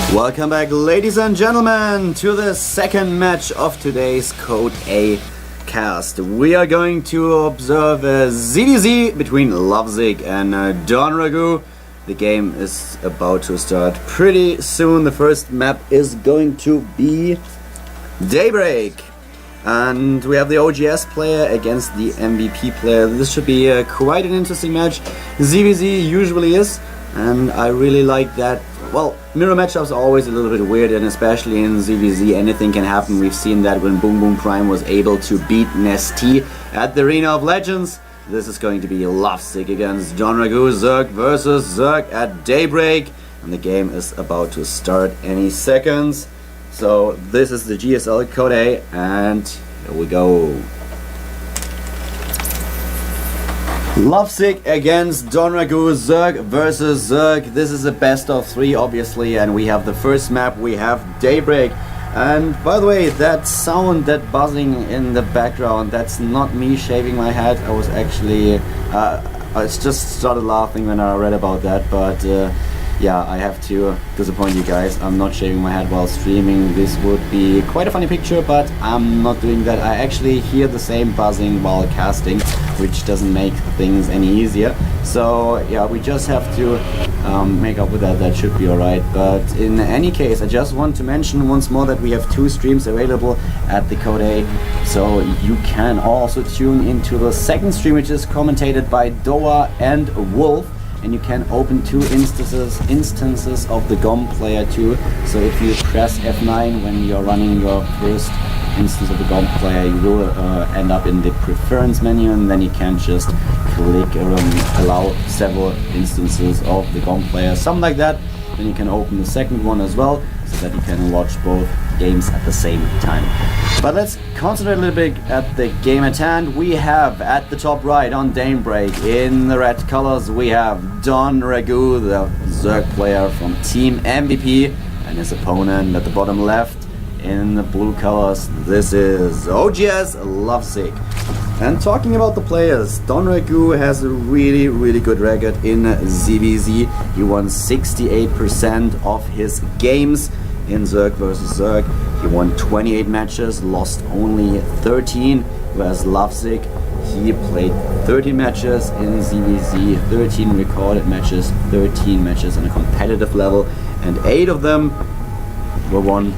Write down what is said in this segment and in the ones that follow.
Welcome back, ladies and gentlemen, to the second match of today's Code A cast. We are going to observe a ZVZ between Luvsic and DongRaeGu. The game is about to start pretty soon. The first map is going to be Daybreak. And we have the OGS player against the MVP player. This should be quite an interesting match. ZVZ usually is, and I really like that. Well, mirror matchups are always a little bit weird, and especially in ZVZ anything can happen. We've seen that when Boom Boom Prime was able to beat Nesty at the Arena of Legends. This is going to be Luvsic against DongRaeGu, Zerg versus Zerg at Daybreak, and the game is about to start any seconds. So this is the GSL Code A, and here we go. Luvsic against DongRaeGu, Zerg versus Zerg. This is a best of 3 obviously, and we have the first map, we have Daybreak. And by the way, that sound, that buzzing in the background, that's not me shaving my head. I was actually, I just started laughing when I read about that, but yeah, I have to disappoint you guys. I'm not shaving my head while streaming. This would be quite a funny picture, but I'm not doing that. I actually hear the same buzzing while casting, which doesn't make things any easier. So yeah, we just have to make up with that. That should be alright. But in any case, I just want to mention once more that we have 2 streams available at the Code A. So you can also tune into the second stream, which is commentated by Doa and Wolf. And you can open 2 instances of the GOM player too. So if you press F9 when you're running your first instance of the GOM player, you will end up in the preference menu, and then you can just click allow several instances of the GOM player, something like that. Then you can open the second one as well, so that you can watch both games at the same time. But let's concentrate a little bit at the game at hand. We have at the top right on Daybreak in the red colors, we have DongRaeGu, the Zerg player from Team MVP, and his opponent at the bottom left in the blue colors, this is OGS Luvsic. And talking about the players, DongRaeGu has a really good record in ZVZ. He won 68% of his games in Zerg versus Zerg. He won 28 matches, lost only 13, whereas Luvsic, he played 13 matches in ZVZ, 13 recorded matches, 13 matches on a competitive level, and 8 of them were won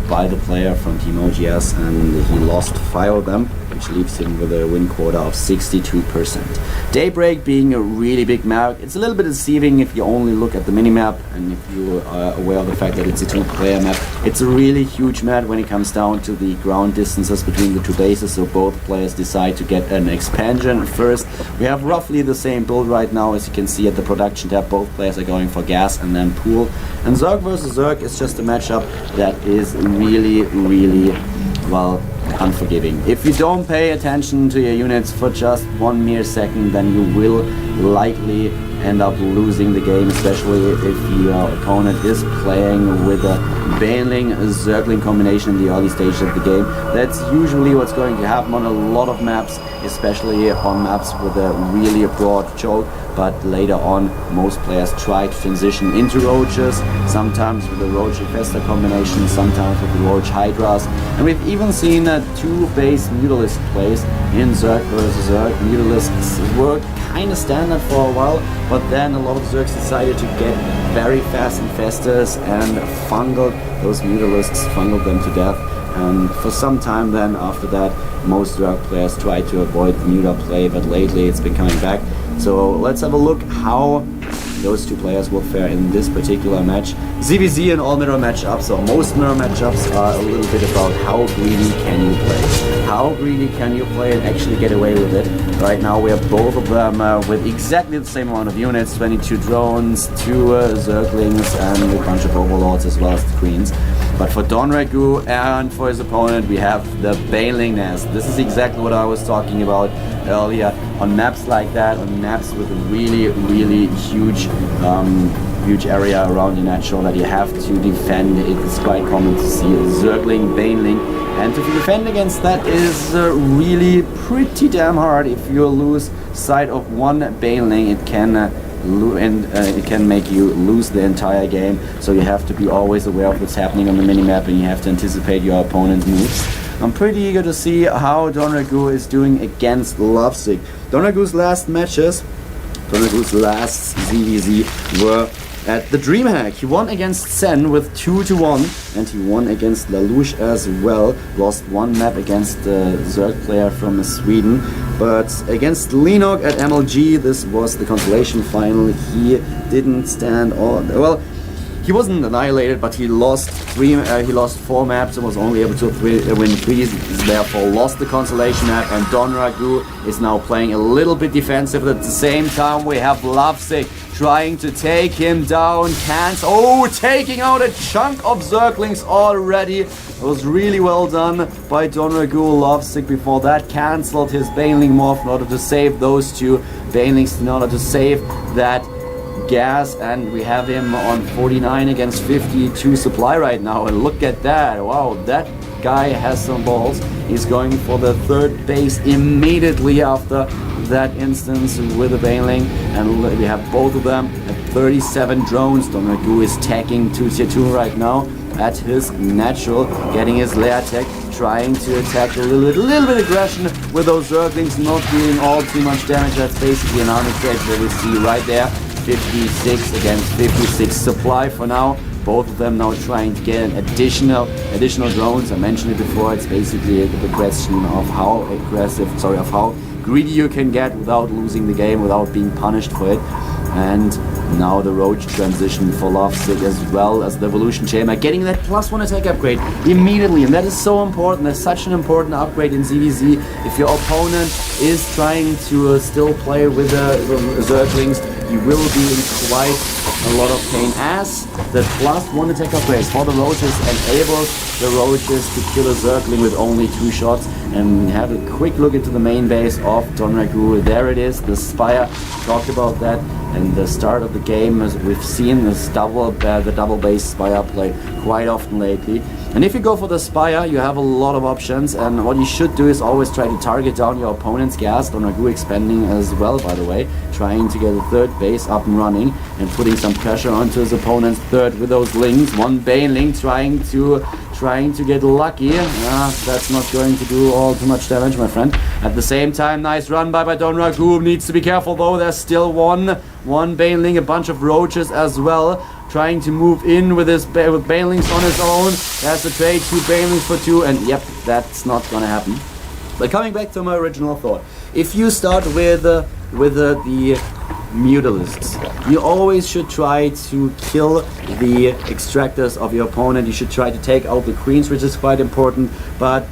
by the player from Team OGS, and he lost 5 of them, which leaves him with a win quota of 62%. Daybreak being a really big map, it's a little bit deceiving if you only look at the minimap, and if you are aware of the fact that it's a 2-player map. It's a really huge map when it comes down to the ground distances between the 2 bases, so both players decide to get an expansion first. We have roughly the same build right now, as you can see at the production tab. Both players are going for gas and then pool. And Zerg versus Zerg is just a matchup that is really, well, unforgiving. If you don't pay attention to your units for just 1 mere second, then you will likely end up losing the game, especially if your opponent is playing with a Baneling Zergling combination in the early stages of the game. That's usually what's going to happen on a lot of maps, especially on maps with a really broad choke. But later on, most players try to transition into roaches, sometimes with the roach infestor combination, sometimes with the roach hydras. And we've even seen 2 base Mutalisk plays in Zerg versus Zerg. Mutalisks were kind of standard for a while, but then a lot of Zergs decided to get very fast infestors and fungled those Mutalisks, fungled them to death. And for some time then after that, most Zerg players tried to avoid the Muta play, but lately it's been coming back. So let's have a look how those 2 players will fare in this particular match. ZVZ and all mirror matchups, or most mirror matchups, are a little bit about how greedy can you play. How greedy can you play and actually get away with it. Right now we have both of them with exactly the same amount of units, 22 drones, 2 Zerglings, and a bunch of overlords as well as the queens. But for DongRaeGu and for his opponent, we have the Baneling nest. This is exactly what I was talking about earlier. On maps like that, on maps with a really huge area around your natural that you have to defend, it is quite common to see a Zergling, Baneling. And to defend against that is really pretty damn hard. If you lose sight of one Baneling, it can it can make you lose the entire game. So you have to be always aware of what's happening on the minimap, and you have to anticipate your opponent's moves. I'm pretty eager to see how DongRaeGu is doing against Luvsic. DongRaeGu's last matches, DongRaeGu's last ZVZ were at the DreamHack. He won against Sen with 2-1, and he won against Lelouch as well. Lost one map against the Zerg player from Sweden. But against Linog at MLG, this was the consolation final. He didn't stand on. Well, he wasn't annihilated, but he lost four maps and was only able to win 3, therefore lost the consolation map, and DongRaeGu is now playing a little bit defensive. At the same time, we have Luvsic trying to take him down. Taking out a chunk of Zerglings already. It was really well done by DongRaeGu. Luvsic before that cancelled his Baneling morph in order to save those 2 Banelings, in order to save that gas, and we have him on 49 against 52 supply right now, and look at that. Wow, that guy has some balls. He's going for the 3rd base immediately after that instance with the Baneling, and we have both of them at 37 drones. DongRaeGu is tagging to tier 2 right now at his natural, getting his lair tech, trying to attack a little bit aggression with those Zerglings, not doing all too much damage. That's basically an army trade that we see right there. 56 against 56 supply for now. Both of them now trying to get an additional drones. I mentioned it before. It's basically the question of how how greedy you can get without losing the game, without being punished for it. And now the Roach transition for Luvsic, as well as the Evolution Chamber, getting that +1 attack upgrade immediately, and that is so important. That's such an important upgrade in ZVZ. If your opponent is trying to still play with the Zerglings, you will be in quite a lot of pain, as the +1 attack upgrade for the Roaches enables the Roaches to kill a Zergling with only 2 shots. And have a quick look into the main base of DongRaeGu. There it is, the Spire. Talked about that in the start of the game, as we've seen this the double base Spire play quite often lately. And if you go for the Spire, you have a lot of options, and what you should do is always try to target down your opponent's gas. DongRaeGu expanding as well, by the way, trying to get a 3rd base up and running and putting some pressure onto his opponent's 3rd with those lings. One Baneling trying to get lucky. That's not going to do all too much damage, my friend. At the same time, nice run by DongRaeGu. Needs to be careful though. There's still one Baneling, a bunch of Roaches as well, trying to move in with Banelings on his own. There's the trade, 2 Banelings for 2, and yep, that's not gonna happen. But coming back to my original thought, if you start with the Mutalisks, you always should try to kill the extractors of your opponent. You should try to take out the queens, which is quite important, but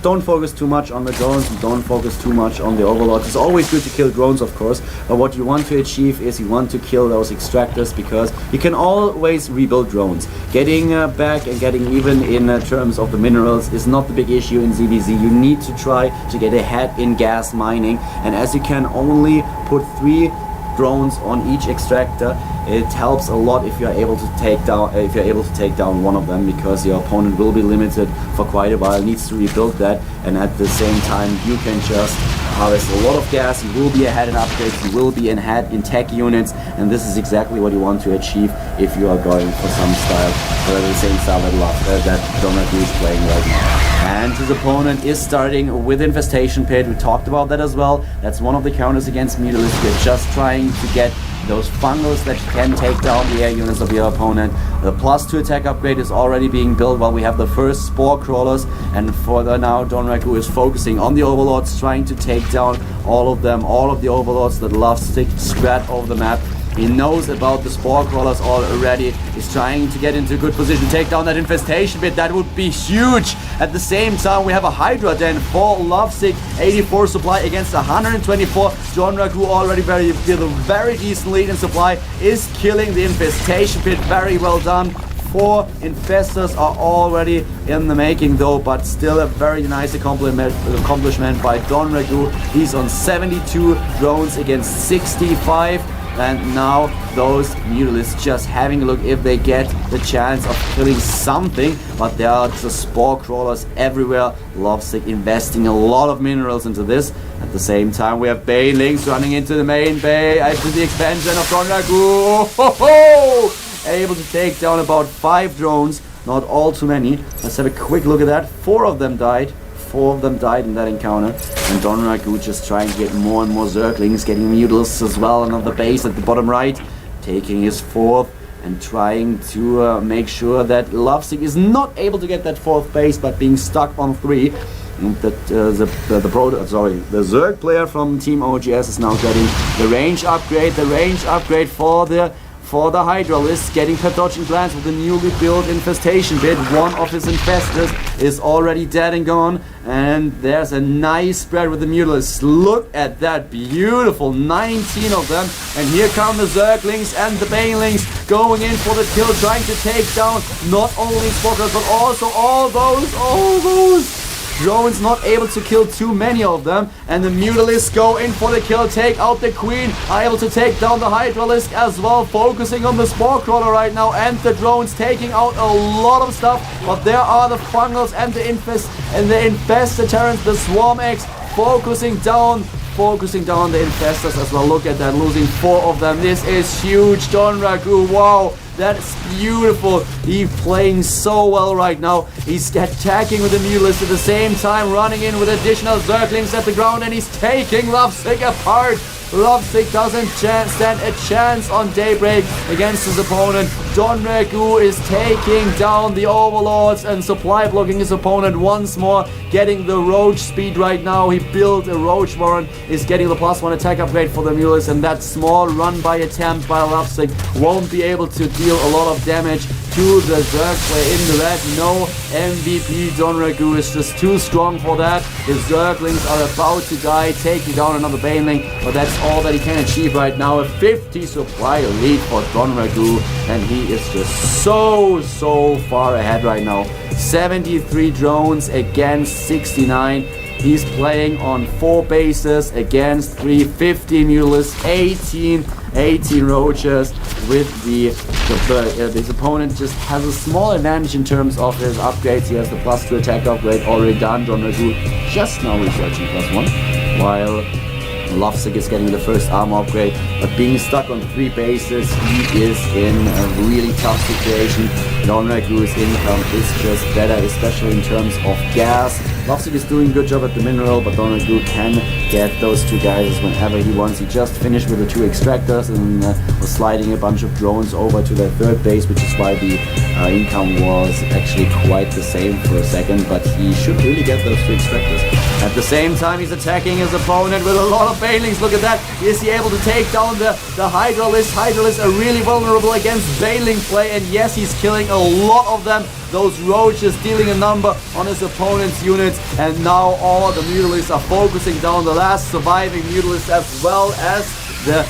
don't focus too much on the drones, and don't focus too much on the overlords. It's always good to kill drones, of course, but what you want to achieve is you want to kill those extractors, because you can always rebuild drones. Getting back and getting even in terms of the minerals is not the big issue in ZVZ. You need to try to get ahead in gas mining, and as you can only put 3 drones on each extractor, it helps a lot if you're able to take down one of them, because your opponent will be limited for quite a while, needs to rebuild that, and at the same time you can just harvest a lot of gas. You will be ahead in upgrades, you will be ahead in tech units, and this is exactly what you want to achieve if you are going for some style, or the same style that DongRaeGu is playing right now. And his opponent is starting with Infestation Pit. We talked about that as well. That's one of the counters against Mutalisks. You're just trying to get those fungals that can take down the air units of your opponent. The +2 attack upgrade is already being built while we have the first Spore Crawlers, and for now DongRaeGu is focusing on the Overlords, trying to take down all of them, all of the Overlords that Luvsic spread over the map. He knows about the Spore Crawlers already. He's trying to get into a good position, take down that Infestation Pit. That would be huge. At the same time, we have a Hydra Den for Luvsic. 84 supply against 124. DongRaeGu already with a very decent lead in supply is killing the Infestation Pit. Very well done. 4 infestors are already in the making though, but still a very nice accomplishment by DongRaeGu. He's on 72 drones against 65. And now those Mutalisks just having a look if they get the chance of killing something, but there are the Spore Crawlers everywhere. Luvsic investing a lot of minerals into this, At the same time, we have Banelings running into the main bay, after the expansion of DongRaeGu. Able to take down about 5 drones, not all too many. Let's have a quick look at that. 4 of them died. 4 of them died in that encounter. And DongRaeGu just trying to get more and more Zerglings, getting Mutalisks as well another base at the bottom right, taking his 4th and trying to make sure that Luvsic is not able to get that 4th base, but being stuck on 3. That the Zerg player from Team OGS is now getting the range upgrade. The range upgrade for the Hydralisk, getting Pathogenic Glands with the newly built infestation bit. One of his infestors is already dead and gone, and there's a nice spread with the Mutalisks. Look at that, beautiful, 19 of them, and here come the Zerglings and the Banelings going in for the kill, trying to take down not only Spockers but also all those drones, not able to kill too many of them, and the Mutalisks go in for the kill, take out the Queen, are able to take down the Hydralisk as well, focusing on the Spore Crawler right now, and the drones taking out a lot of stuff, but there are the Fungals and the Infested Terrans, the Swarm Eggs, focusing down the infestors as well. Look at that, losing 4 of them. This is huge. DongRaeGu, wow, that's beautiful. He's playing so well right now. He's attacking with the Mutalisks at the same time, running in with additional Zerglings at the ground, and he's taking Luvsic apart. Luvsic doesn't stand a chance on Daybreak against his opponent. DongRaeGu is taking down the Overlords and supply blocking his opponent once more, getting the Roach speed right now. He built a Roach Warren, is getting the +1 attack upgrade for the Mutalisks, and that small run-by attempt by Luvsic won't be able to deal a lot of damage to the Zerg player in the red. No MVP. DongRaeGu is just too strong for that. The Zerglings are about to die, taking down another Baneling, but that's all that he can achieve right now. A 50 supply lead for DongRaeGu, and he is just so far ahead right now. 73 drones against 69. He's playing on 4 bases against 350 Mutalisks, 18 Roaches. With his opponent just has a small advantage in terms of his upgrades. He has the +2 attack upgrade already done. DongRaeGu just now researching +1, while Luvsic is getting the first armor upgrade, but being stuck on 3 bases, he is in a really tough situation. DongRaeGu's income is just better, especially in terms of gas. Luvsic is doing a good job at the mineral, but DongRaeGu can get those 2 guys whenever he wants. He just finished with the 2 extractors and was sliding a bunch of drones over to that 3rd base, which is why the income was actually quite the same for a second, but he should really get those 2 extractors. At the same time, he's attacking his opponent with a lot of Banelings. Look at that. Is he able to take down the Hydralisk? Hydralisks are really vulnerable against Baneling play, and yes, he's killing a lot of them. Those Roaches dealing a number on his opponent's units, and now all the Mutalisks are focusing down the last surviving Mutalisks as well as the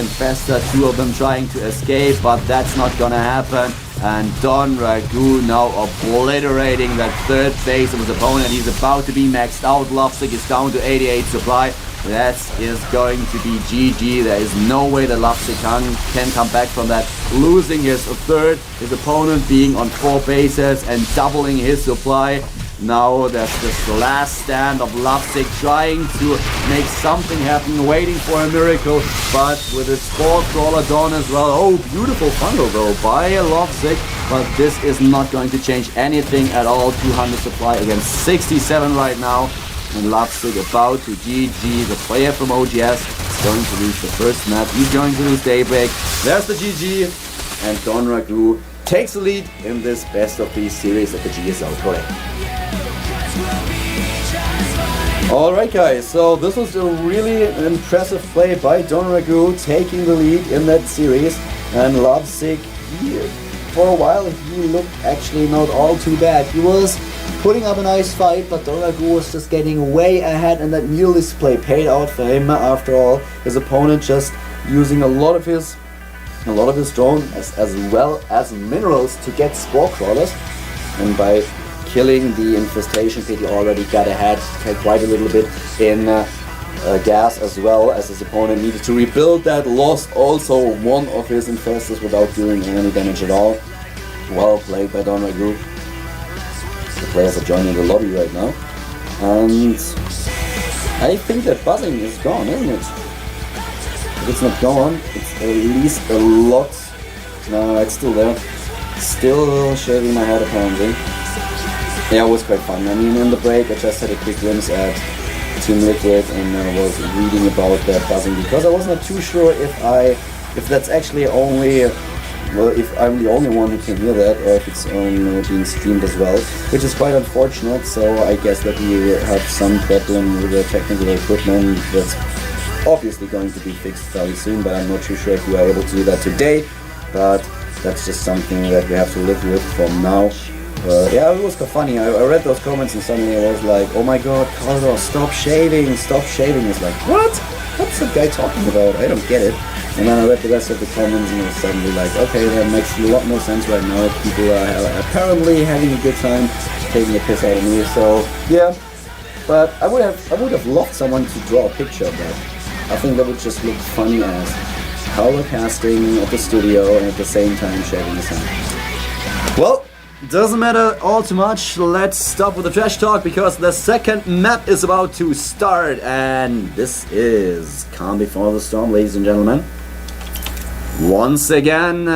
Infestor. 2 of them trying to escape, but that's not gonna happen. And DongRaeGu now obliterating that 3rd base of his opponent. He's about to be maxed out. Luvsic is down to 88 supply. That is going to be GG. There is no way that Luvsic can come back from that. Losing his 3rd, his opponent being on 4 bases and doubling his supply. Now that's just the last stand of Luvsic trying to make something happen, waiting for a miracle, but with his Spore Crawler done as well. Oh, beautiful fungal though by Luvsic, but this is not going to change anything at all. 200 supply against 67 right now, and Luvsic about to GG. The player from OGS is going to lose the first map. He's going to lose Daybreak. There's the GG, and DongRaeGu takes the lead in this best of 3 series at the GSL Korea. Alright guys, so this was a really impressive play by DongRaeGu, taking the lead in that series, and Luvsic, for a while he looked actually not all too bad. He was putting up a nice fight, but DongRaeGu was just getting way ahead, and that Mutalisk play paid out for him after all. His opponent just using a lot of his drone as well as minerals to get Spore Crawlers, and by killing the infestation pit he already got ahead quite a little bit in gas, as well as his opponent needed to rebuild that, lost also 1 of his infestors without doing any damage at all. Well played by DongRaeGu. The players are joining the lobby right now, and I think that buzzing is gone, isn't it? If it's not gone, it's at least a lot. No, it's still there. Still shaving my head apparently. Yeah, it was quite fun. I mean, in the break I just had a quick glimpse at Team Liquid and I was reading about that buzzing because I was not too sure if that's actually only, well, if I'm the only one who can hear that or if it's being streamed as well, which is quite unfortunate. So I guess that we have some problem with the technical equipment that's obviously going to be fixed fairly soon, but I'm not too sure if we are able to do that today. But that's just something that we have to live with from now. Yeah, it was quite funny. I read those comments and suddenly I was like, oh my god, Caldo, stop shaving, stop shaving. It's like, what? What's the guy talking about? I don't get it. And then I read the rest of the comments and I was suddenly like, okay, that makes a lot more sense right now. People are apparently having a good time taking a piss out of me. So yeah, but I would have loved someone to draw a picture of that. I think that would just look funny as color casting at the studio and at the same time shaving his hand. Well, doesn't matter all too much. Let's stop with the trash talk because the second map is about to start, and this is Calm Before the Storm, ladies and gentlemen. Once again.